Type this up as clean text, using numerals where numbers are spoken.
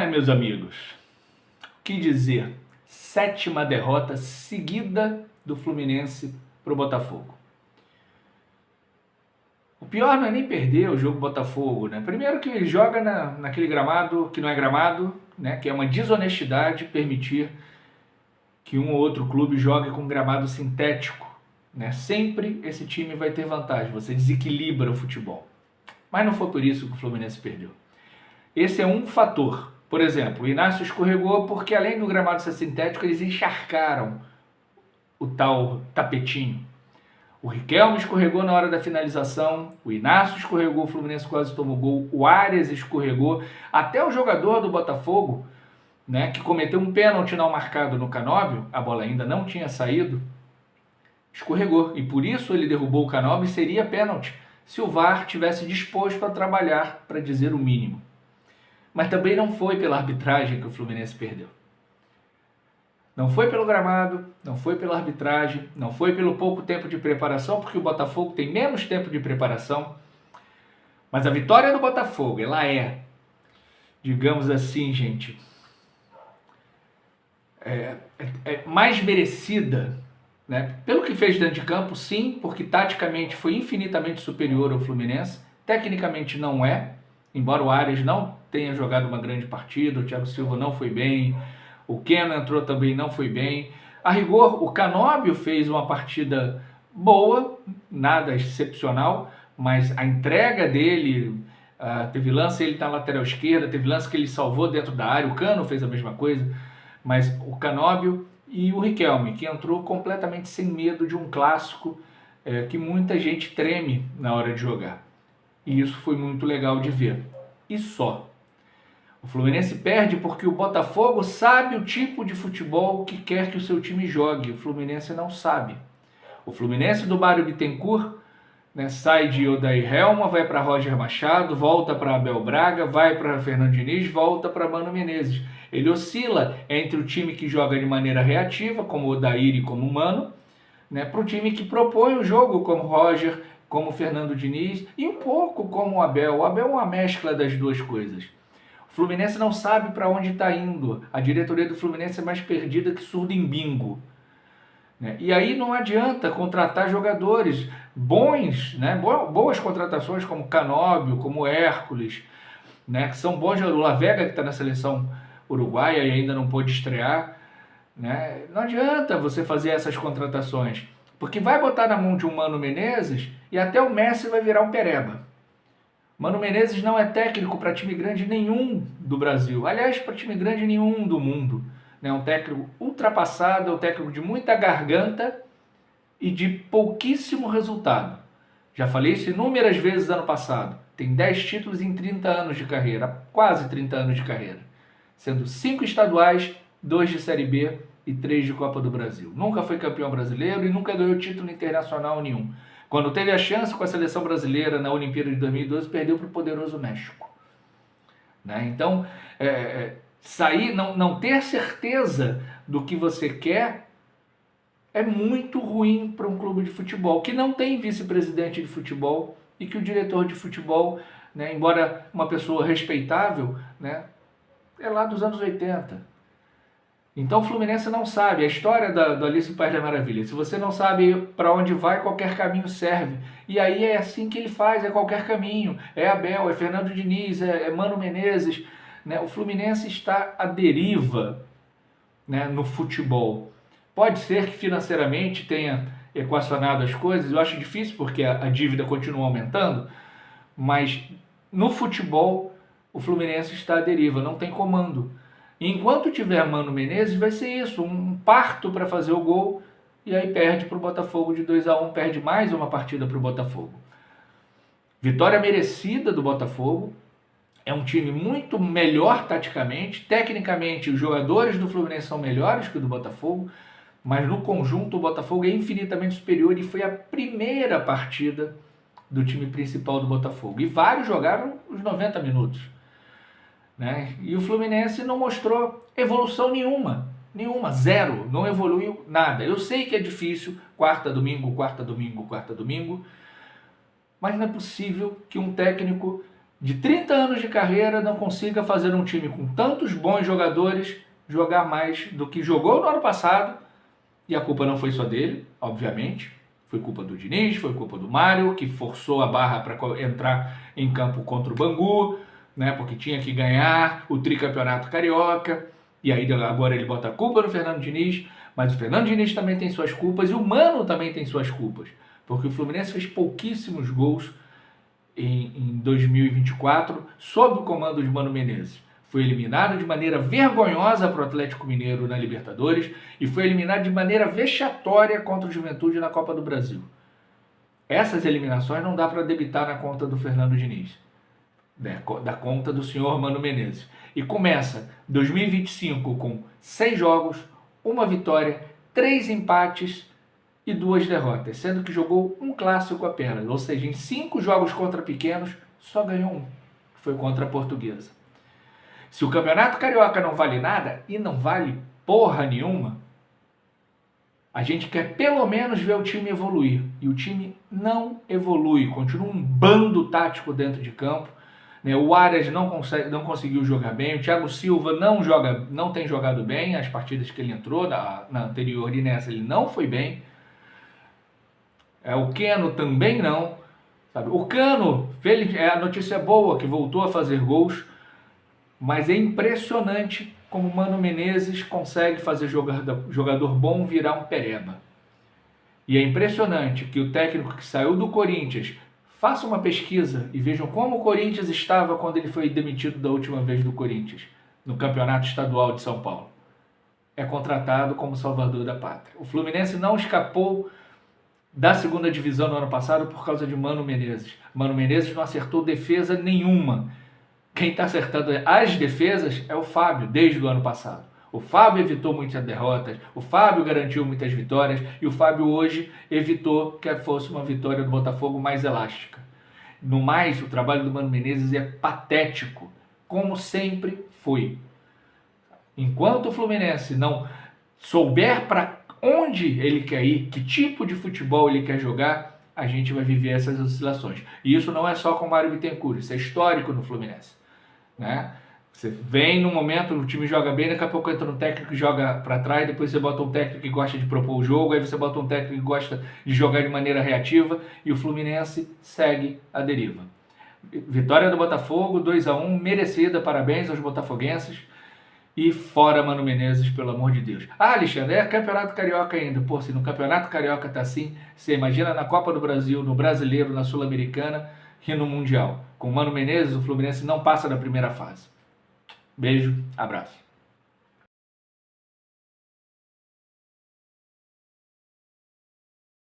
Meus amigos, o que dizer? Sétima derrota seguida do Fluminense para o Botafogo. O pior não é nem perder o jogo Botafogo, né? Primeiro que ele joga naquele gramado que não é gramado, né? Que é uma desonestidade permitir que um ou outro clube jogue com gramado sintético, né? Sempre esse time vai ter vantagem, você desequilibra o futebol. Mas não foi por isso que o Fluminense perdeu. Esse é um fator. Por exemplo, o Inácio escorregou porque, além do gramado ser sintético, eles encharcaram o tal tapetinho. O Riquelme escorregou na hora da finalização, o Inácio escorregou, o Fluminense quase tomou gol, o Arias escorregou, até o jogador do Botafogo, né, que cometeu um pênalti não marcado no Canóbio, a bola ainda não tinha saído, escorregou. E por isso ele derrubou o Canóbio e seria pênalti, se o VAR tivesse disposto a trabalhar, para dizer o mínimo. Mas também não foi pela arbitragem que o Fluminense perdeu. Não foi pelo gramado, não foi pela arbitragem, não foi pelo pouco tempo de preparação, porque o Botafogo tem menos tempo de preparação. Mas a vitória do Botafogo, ela é, digamos assim, gente, mais merecida, né? Pelo que fez dentro de campo, sim, porque taticamente foi infinitamente superior ao Fluminense. Tecnicamente não é, embora o Arias não tenha jogado uma grande partida, o Thiago Silva não foi bem, o Keno entrou também, não foi bem. A rigor, o Canóbio fez uma partida boa, nada excepcional, mas a entrega dele, teve lance ele na lateral esquerda, teve lance que ele salvou dentro da área, o Cano fez a mesma coisa, mas o Canóbio e o Riquelme, que entrou completamente sem medo de um clássico que muita gente treme na hora de jogar. E isso foi muito legal de ver. E só. O Fluminense perde porque o Botafogo sabe o tipo de futebol que quer que o seu time jogue. O Fluminense não sabe. O Fluminense do Mário Bittencourt, né, sai de Odair Helma, vai para Roger Machado, volta para Abel Braga, vai para Fernando Diniz, volta para Mano Menezes. Ele oscila entre o time que joga de maneira reativa, como o Odair e como o Mano, né, para o time que propõe o jogo, como Roger, como Fernando Diniz e um pouco como o Abel. O Abel é uma mescla das duas coisas. O Fluminense não sabe para onde está indo. A diretoria do Fluminense é mais perdida que surdo em bingo. E aí não adianta contratar jogadores bons, né? Boas contratações como Canóbio, como Hércules, né? Que são bons jogadores. O Lavega, que está na seleção uruguaia e ainda não pôde estrear. Né? Não adianta você fazer essas contratações, porque vai botar na mão de um Mano Menezes e até o Messi vai virar um pereba. Mano Menezes não é técnico para time grande nenhum do Brasil. Aliás, para time grande nenhum do mundo. É um técnico ultrapassado, é um técnico de muita garganta e de pouquíssimo resultado. Já falei isso inúmeras vezes ano passado. Tem 10 títulos em 30 anos de carreira, quase 30 anos de carreira. Sendo 5 estaduais, 2 de Série B e 3 de Copa do Brasil. Nunca foi campeão brasileiro e nunca ganhou título internacional nenhum. Quando teve a chance com a seleção brasileira na Olimpíada de 2012, perdeu para o poderoso México. Né? Então, sair, não ter certeza do que você quer é muito ruim para um clube de futebol, que não tem vice-presidente de futebol e que o diretor de futebol, né, embora uma pessoa respeitável, né, é lá dos anos 80. Então o Fluminense não sabe. A história do Alice no País das Maravilhas. Se você não sabe para onde vai, qualquer caminho serve. E aí é assim que ele faz, é qualquer caminho. É Abel, é Fernando Diniz, é Mano Menezes. Né? O Fluminense está à deriva, né, no futebol. Pode ser que financeiramente tenha equacionado as coisas. Eu acho difícil porque a dívida continua aumentando. Mas no futebol o Fluminense está à deriva, não tem comando. E enquanto tiver Mano Menezes, vai ser isso, um parto para fazer o gol, e aí perde para o Botafogo de 2-1, perde mais uma partida para o Botafogo. Vitória merecida do Botafogo, é um time muito melhor taticamente, tecnicamente os jogadores do Fluminense são melhores que o do Botafogo, mas no conjunto o Botafogo é infinitamente superior e foi a primeira partida do time principal do Botafogo. E vários jogaram os 90 minutos. Né? E o Fluminense não mostrou evolução nenhuma, zero, não evoluiu nada. Eu sei que é difícil, quarta, domingo, mas não é possível que um técnico de 30 anos de carreira não consiga fazer um time com tantos bons jogadores jogar mais do que jogou no ano passado. E a culpa não foi só dele, obviamente. Foi culpa do Diniz, foi culpa do Mário, que forçou a barra para entrar em campo contra o Bangu, né, porque tinha que ganhar o tricampeonato carioca. E aí agora ele bota a culpa no Fernando Diniz, mas o Fernando Diniz também tem suas culpas e o Mano também tem suas culpas, porque o Fluminense fez pouquíssimos gols em 2024 sob o comando de Mano Menezes. Foi eliminado de maneira vergonhosa para o Atlético Mineiro na Libertadores e foi eliminado de maneira vexatória contra o Juventude na Copa do Brasil. Essas eliminações não dá para debitar na conta do Fernando Diniz, da conta do senhor Mano Menezes. E começa 2025 com 6 jogos, 1 vitória, 3 empates e 2 derrotas, sendo que jogou um clássico apenas, ou seja, em 5 jogos contra pequenos, só ganhou um, que foi contra a Portuguesa. Se o Campeonato Carioca não vale nada, e não vale porra nenhuma, a gente quer pelo menos ver o time evoluir. E o time não evolui, continua um bando tático dentro de campo. O Arias não conseguiu jogar bem, o Thiago Silva não tem jogado bem as partidas que ele entrou, na anterior e nessa ele não foi bem. O Keno também não. Sabe? O Cano, a notícia boa que voltou a fazer gols, mas é impressionante como o Mano Menezes consegue fazer jogador bom virar um pereba. E é impressionante que o técnico que saiu do Corinthians, faça uma pesquisa e vejam como o Corinthians estava quando ele foi demitido da última vez do Corinthians, no Campeonato Estadual de São Paulo. É contratado como salvador da pátria. O Fluminense não escapou da segunda divisão no ano passado por causa de Mano Menezes. Mano Menezes não acertou defesa nenhuma. Quem está acertando as defesas é o Fábio, desde o ano passado. O Fábio evitou muitas derrotas, o Fábio garantiu muitas vitórias e o Fábio hoje evitou que fosse uma vitória do Botafogo mais elástica. No mais, o trabalho do Mano Menezes é patético, como sempre foi. Enquanto o Fluminense não souber para onde ele quer ir, que tipo de futebol ele quer jogar, a gente vai viver essas oscilações. E isso não é só com o Mário Bittencourt, isso é histórico no Fluminense. Né? Você vem num momento, o time joga bem, daqui a pouco entra um técnico que joga para trás, depois você bota um técnico que gosta de propor o jogo, aí você bota um técnico que gosta de jogar de maneira reativa e o Fluminense segue a deriva. Vitória do Botafogo, 2-1, merecida, parabéns aos botafoguenses e fora Mano Menezes, pelo amor de Deus. Alexandre, é Campeonato Carioca ainda. Pô, se no Campeonato Carioca tá assim, você imagina na Copa do Brasil, no Brasileiro, na Sul-Americana e no Mundial. Com Mano Menezes, o Fluminense não passa da primeira fase. Beijo, abraço.